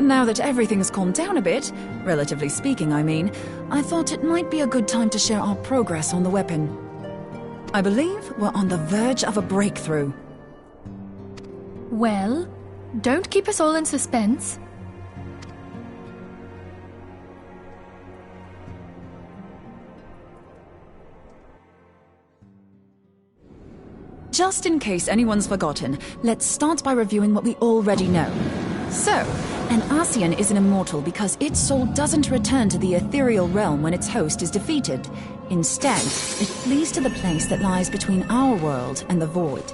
Now that everything's calmed down a bit, relatively speaking I mean, I thought it might be a good time to share our progress on the weapon. I believe we're on the verge of a breakthrough. Well, don't keep us all in suspense. Just in case anyone's forgotten, let's start by reviewing what we already know. So, an Ascian is an immortal because its soul doesn't return to the ethereal realm when its host is defeated. Instead, it flees to the place that lies between our world and the void.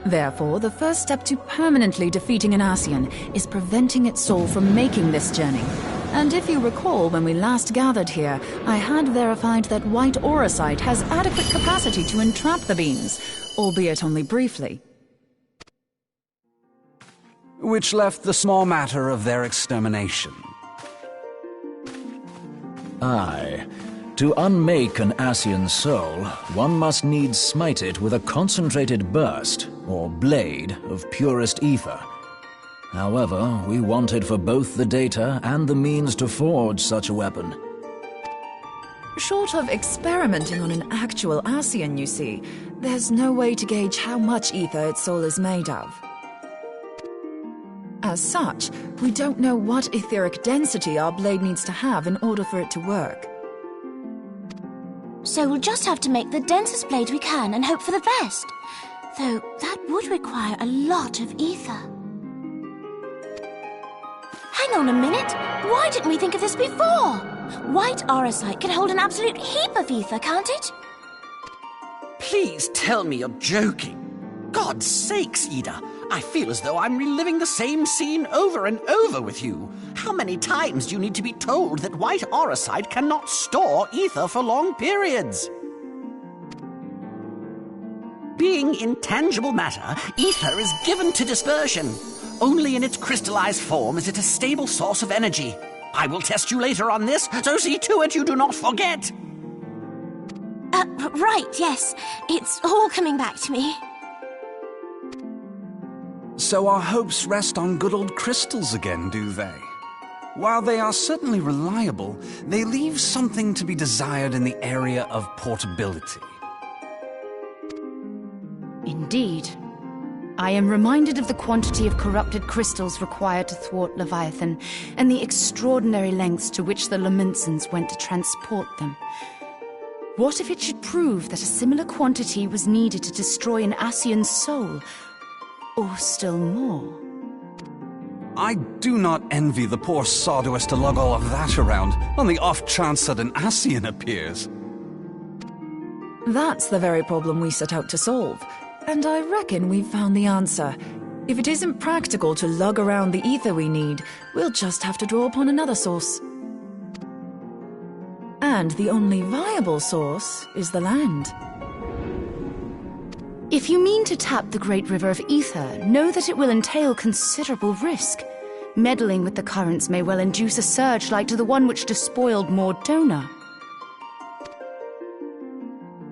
Therefore, the first step to permanently defeating an Ascian is preventing its soul from making this journey. And if you recall, when we last gathered here, I had verified that white auracite has adequate capacity to entrap the beams, albeit only briefly. Which left the small matter of their extermination. Aye. To unmake an Ascian soul, one must needs smite it with a concentrated burst, or blade, of purest ether. However, we wanted for both the data and the means to forge such a weapon. Short of experimenting on an actual Ascian, you see, there's no way to gauge how much ether its soul is made of. As such, we don't know what etheric density our blade needs to have in order for it to work. So we'll just have to make the densest blade we can and hope for the best. Though that would require a lot of ether. Hang on a minute! Why didn't we think of this before? White auracite can hold an absolute heap of ether, can't it? Please tell me you're joking. God's sakes, Ida. I feel as though I'm reliving the same scene over and over with you. How many times do you need to be told that white auracite cannot store ether for long periods? Being intangible matter, ether is given to dispersion. Only in its crystallized form is it a stable source of energy. I will test you later on this, so see to it you do not forget. Right, yes. It's all coming back to me. So our hopes rest on good old crystals again, do they? While they are certainly reliable, they leave something to be desired in the area of portability. Indeed. I am reminded of the quantity of corrupted crystals required to thwart Leviathan, and the extraordinary lengths to which the Lamentsons went to transport them. What if it should prove that a similar quantity was needed to destroy an Ascian's soul? Or still more? I do not envy the poor sod who has to lug all of that around on the off chance that an Ascian appears. That's the very problem we set out to solve. And I reckon we've found the answer. If it isn't practical to lug around the ether we need, we'll just have to draw upon another source. And the only viable source is the land. If you mean to tap the great river of ether, know that it will entail considerable risk. Meddling with the currents may well induce a surge like to the one which despoiled Mordona.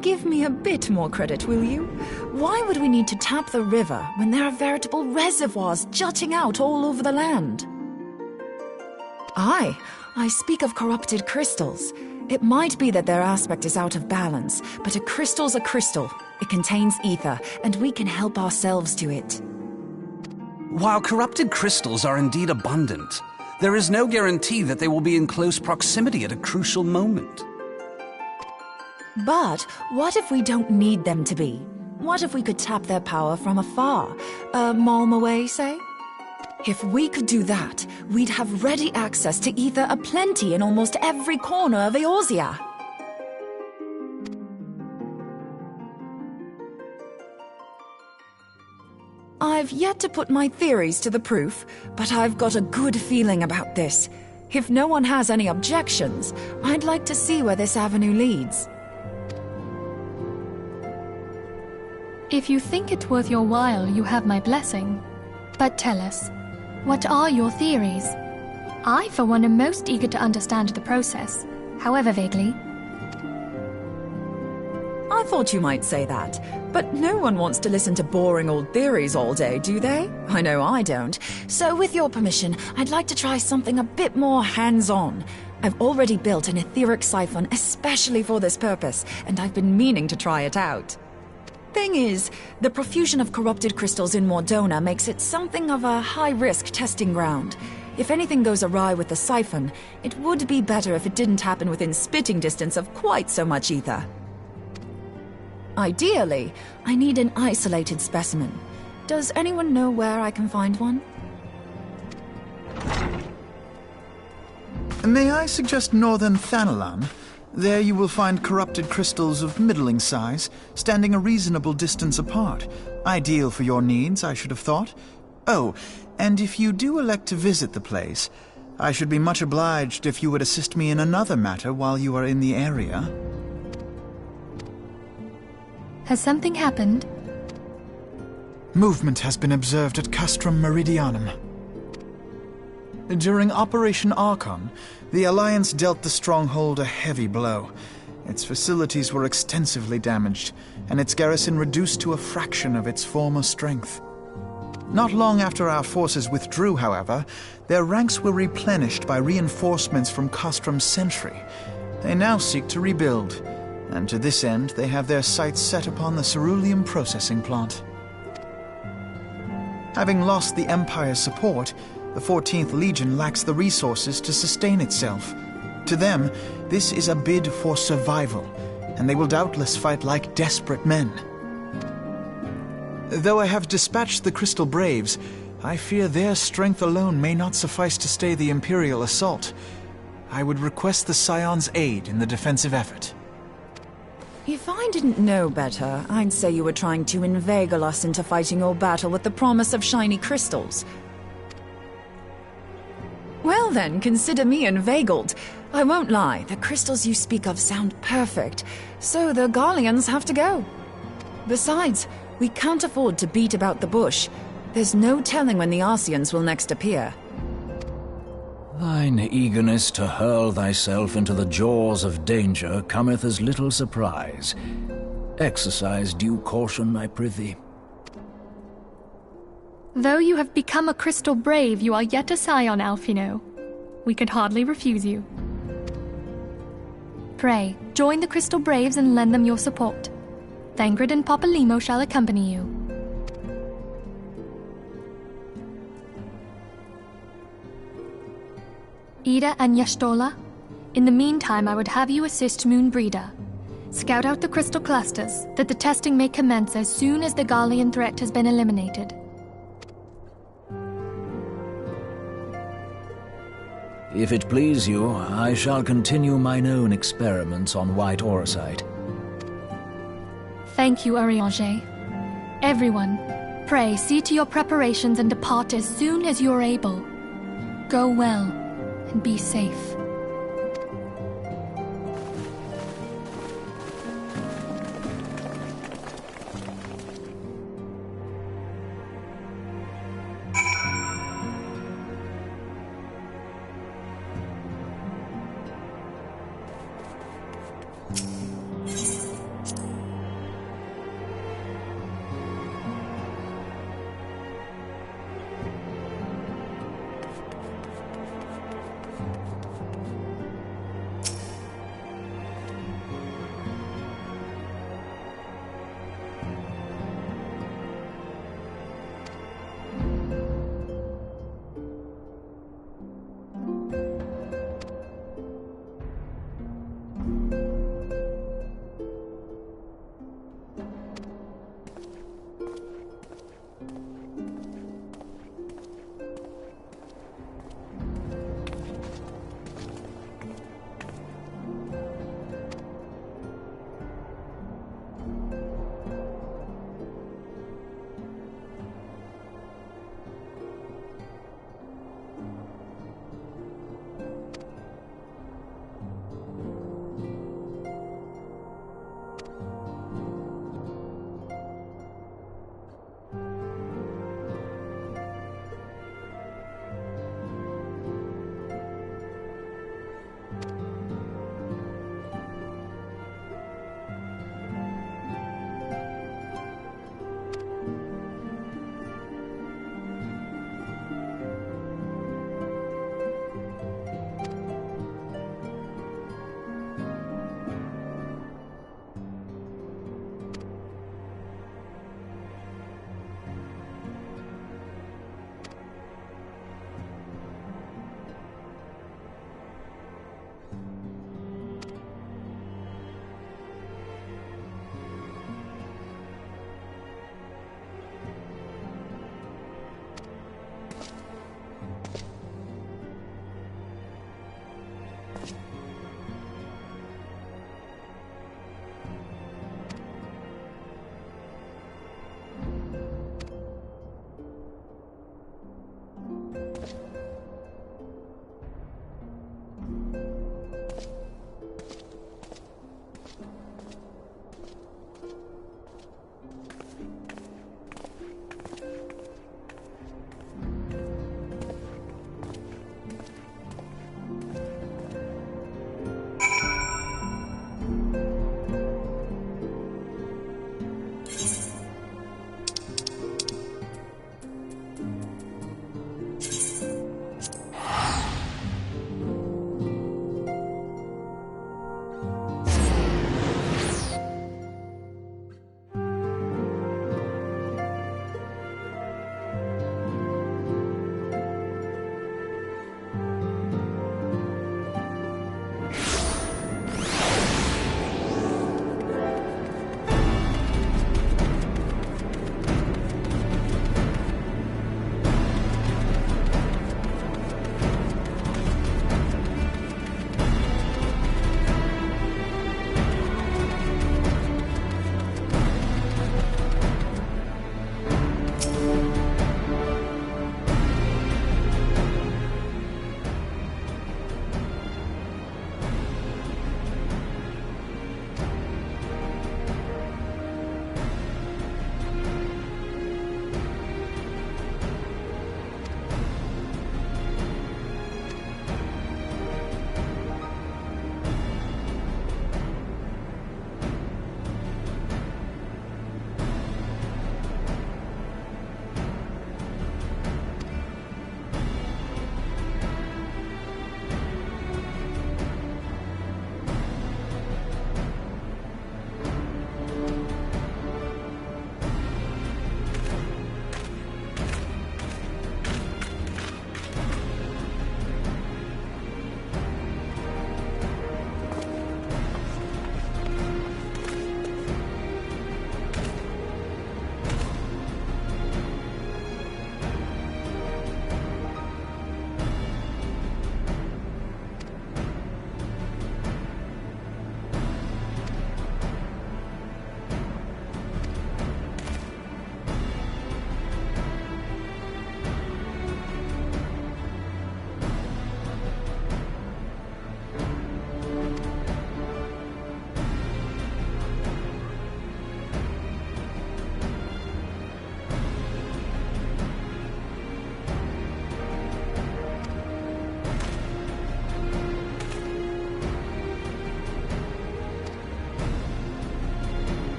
Give me a bit more credit, will you? Why would we need to tap the river when there are veritable reservoirs jutting out all over the land? Aye, I speak of corrupted crystals. It might be that their aspect is out of balance, but a crystal's a crystal. It contains ether, and we can help ourselves to it. While corrupted crystals are indeed abundant, there is no guarantee that they will be in close proximity at a crucial moment. But what if we don't need them to be? What if we could tap their power from afar? A malm away, say? If we could do that, we'd have ready access to ether aplenty in almost every corner of Eorzea. I've yet to put my theories to the proof, but I've got a good feeling about this. If no one has any objections, I'd like to see where this avenue leads. If you think it worth your while, you have my blessing. But tell us, what are your theories? I, for one, am most eager to understand the process, however vaguely. I thought you might say that. But no one wants to listen to boring old theories all day, do they? I know I don't. So with your permission, I'd like to try something a bit more hands-on. I've already built an etheric siphon especially for this purpose, and I've been meaning to try it out. Thing is, the profusion of corrupted crystals in Mordona makes it something of a high-risk testing ground. If anything goes awry with the siphon, it would be better if it didn't happen within spitting distance of quite so much ether. Ideally, I need an isolated specimen. Does anyone know where I can find one? May I suggest northern Thanalan? There you will find corrupted crystals of middling size, standing a reasonable distance apart. Ideal for your needs, I should have thought. Oh, and if you do elect to visit the place, I should be much obliged if you would assist me in another matter while you are in the area. Has something happened? Movement has been observed at Castrum Meridianum. During Operation Archon, the Alliance dealt the stronghold a heavy blow. Its facilities were extensively damaged, and its garrison reduced to a fraction of its former strength. Not long after our forces withdrew, however, their ranks were replenished by reinforcements from Castrum's sentry. They now seek to rebuild, and to this end they have their sights set upon the ceruleum processing plant. Having lost the Empire's support, the 14th Legion lacks the resources to sustain itself. To them, this is a bid for survival, and they will doubtless fight like desperate men. Though I have dispatched the Crystal Braves, I fear their strength alone may not suffice to stay the Imperial assault. I would request the Scion's aid in the defensive effort. If I didn't know better, I'd say you were trying to inveigle us into fighting your battle with the promise of shiny crystals. Well then, consider me inveigled. I won't lie, the crystals you speak of sound perfect, so the Garleans have to go. Besides, we can't afford to beat about the bush. There's no telling when the Arsians will next appear. Thine eagerness to hurl thyself into the jaws of danger cometh as little surprise. Exercise due caution, I prithee. Though you have become a crystal brave, you are yet a scion, Alfino. We could hardly refuse you. Pray, join the Crystal Braves and lend them your support. Thangred and Papalimo shall accompany you. Ida and Yashtola, in the meantime I would have you assist Moonbreeder. Scout out the crystal clusters, that the testing may commence as soon as the Garlean threat has been eliminated. If it please you, I shall continue mine own experiments on white orosite. Thank you, Urianger. Everyone, pray see to your preparations and depart as soon as you are able. Go well, and be safe.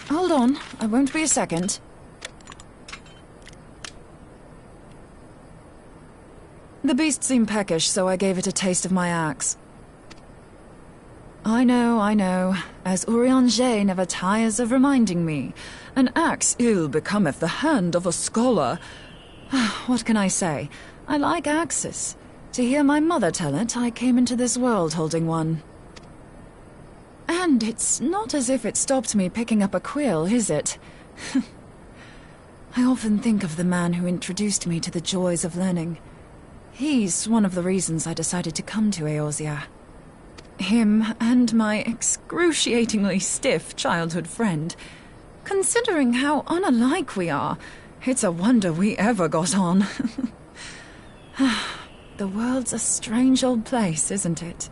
Hold on, I won't be a second. The beast seemed peckish, so I gave it a taste of my axe. I know. As Urianger never tires of reminding me. An axe ill becometh the hand of a scholar. What can I say? I like axes. To hear my mother tell it, I came into this world holding one. And it's not as if it stopped me picking up a quill, is it? I often think of the man who introduced me to the joys of learning. He's one of the reasons I decided to come to Eorzea. Him and my excruciatingly stiff childhood friend. Considering how unalike we are, it's a wonder we ever got on. The world's a strange old place, isn't it?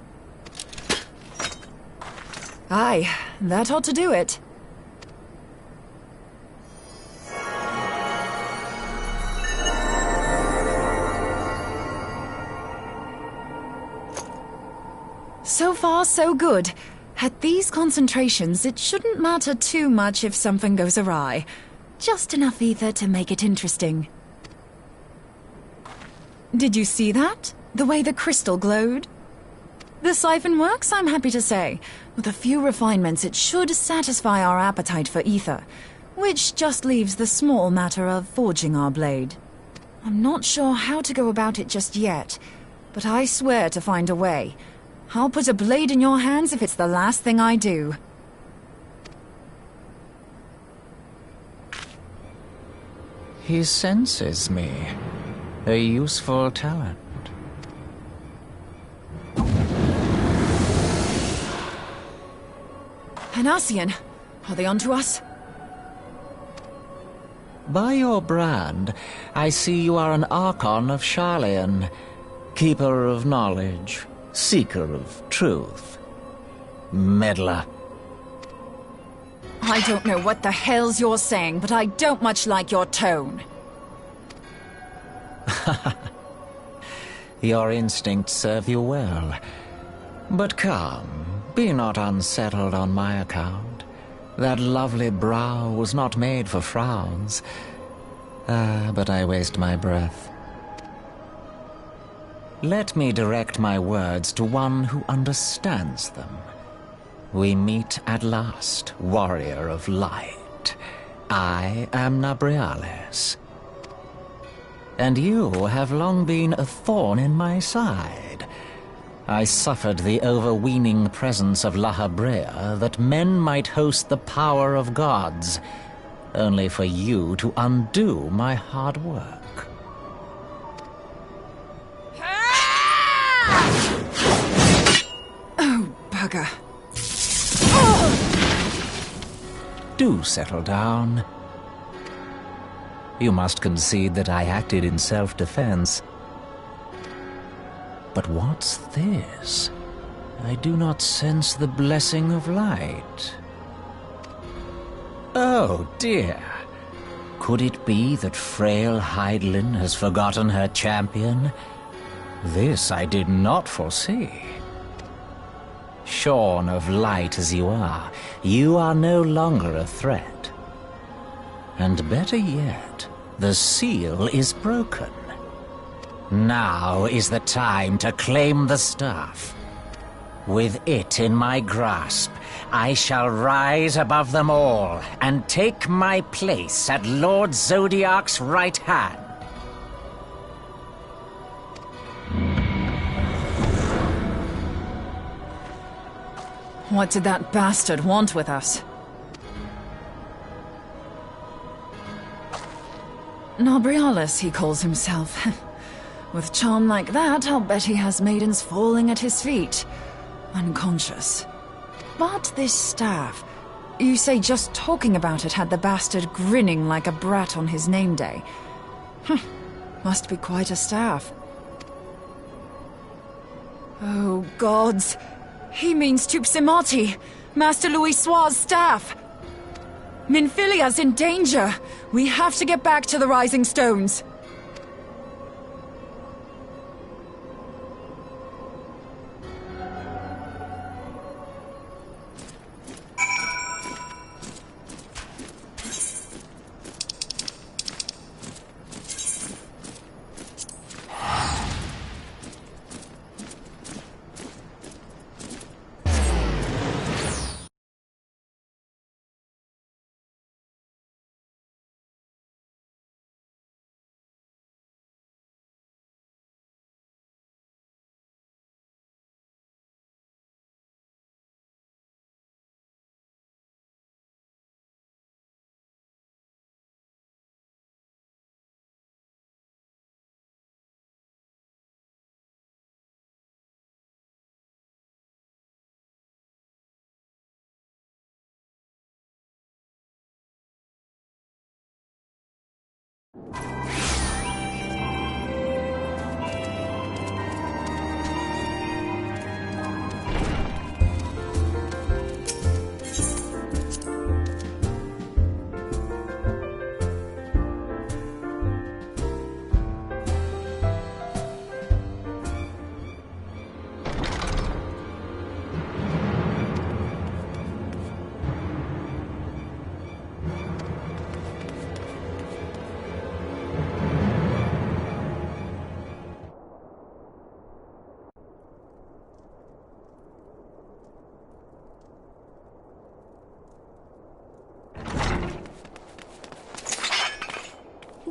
Aye, that ought to do it. So far, so good. At these concentrations, it shouldn't matter too much if something goes awry. Just enough ether to make it interesting. Did you see that? The way the crystal glowed? The siphon works, I'm happy to say. With a few refinements, it should satisfy our appetite for ether, which just leaves the small matter of forging our blade. I'm not sure how to go about it just yet, but I swear to find a way. I'll put a blade in your hands if it's the last thing I do. He senses me. A useful talent. Anasian, are they onto us? By your brand, I see you are an Archon of Sharlayan, keeper of knowledge, seeker of truth, meddler. I don't know what the hell's you're saying, but I don't much like your tone. Your instincts serve you well. But come, be not unsettled on my account. That lovely brow was not made for frowns. But I waste my breath. Let me direct my words to one who understands them. We meet at last, warrior of light. I am Nabriales. And you have long been a thorn in my side. I suffered the overweening presence of La Habrea that men might host the power of gods, only for you to undo my hard work. Oh, bugger. Do settle down. You must concede that I acted in self-defense. But what's this? I do not sense the blessing of light. Oh, dear. Could it be that frail Hydaelyn has forgotten her champion? This I did not foresee. Shorn of light as you are no longer a threat. And better yet, the seal is broken. Now is the time to claim the staff. With it in my grasp, I shall rise above them all and take my place at Lord Zodiac's right hand. What did that bastard want with us? Nabriales, he calls himself. With charm like that, I'll bet he has maidens falling at his feet. Unconscious. But this staff... You say just talking about it had the bastard grinning like a brat on his name day. Must be quite a staff. Oh, gods. He means Tupsimati, Master Louis Soir's staff. Minfilia's in danger. We have to get back to the Rising Stones.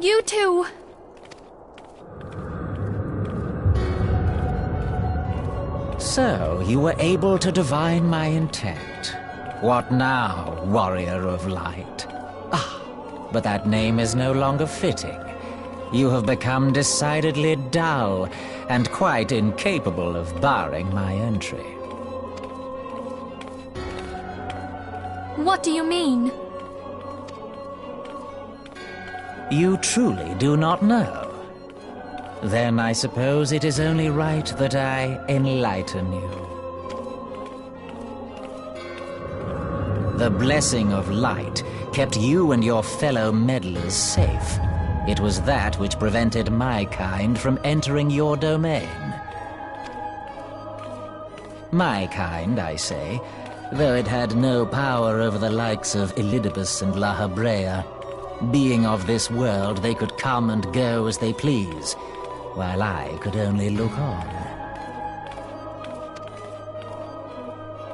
You two! So, you were able to divine my intent. What now, warrior of light? Ah, but that name is no longer fitting. You have become decidedly dull, and quite incapable of barring my entry. What do you mean? You truly do not know? Then I suppose it is only right that I enlighten you. The blessing of light kept you and your fellow meddlers safe. It was that which prevented my kind from entering your domain. My kind, I say, though it had no power over the likes of Elidibus and La Habrea. Being of this world, they could come and go as they please, while I could only look on.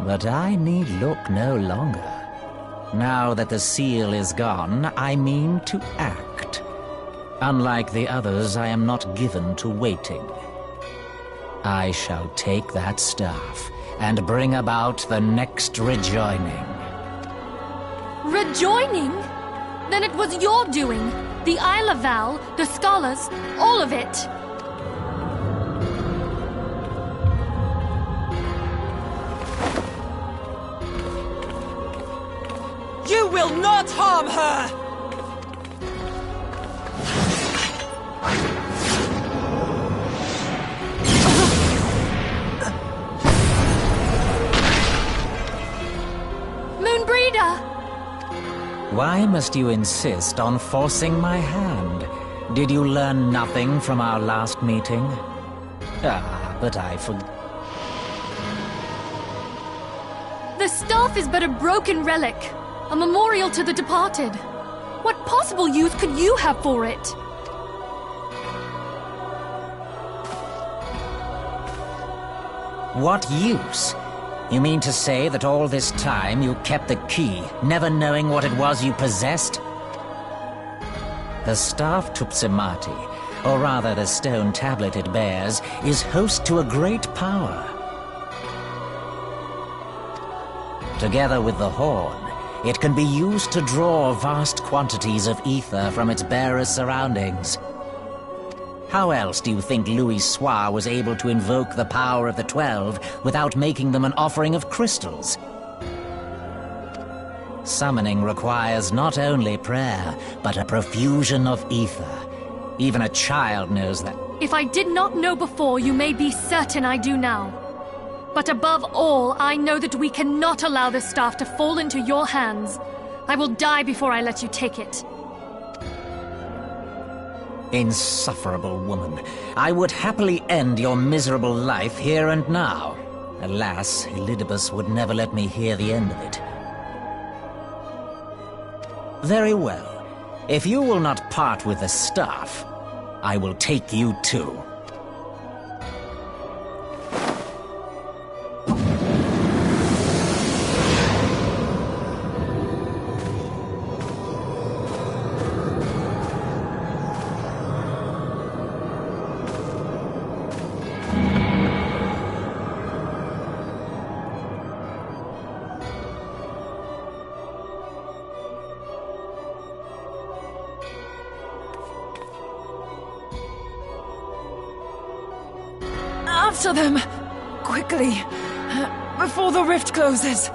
But I need look no longer. Now that the seal is gone, I mean to act. Unlike the others, I am not given to waiting. I shall take that staff and bring about the next rejoining. Rejoining? Then it was your doing. The Isle of Val, the scholars, all of it. You will not harm her! Moonbreeder! Why must you insist on forcing my hand? Did you learn nothing from our last meeting? Ah, but I forgot. The staff is but a broken relic, a memorial to the departed. What possible use could you have for it? What use? You mean to say that all this time you kept the key, never knowing what it was you possessed? The staff Tupsimati, or rather the stone tablet it bears, is host to a great power. Together with the horn, it can be used to draw vast quantities of ether from its bearer's surroundings. How else do you think Louis Soir was able to invoke the power of the 12 without making them an offering of crystals? Summoning requires not only prayer, but a profusion of ether. Even a child knows that. If I did not know before, you may be certain I do now. But above all, I know that we cannot allow this staff to fall into your hands. I will die before I let you take it. Insufferable woman. I would happily end your miserable life here and now. Alas, Elidibus would never let me hear the end of it. Very well. If you will not part with the staff, I will take you too. After them! Quickly! Before the rift closes!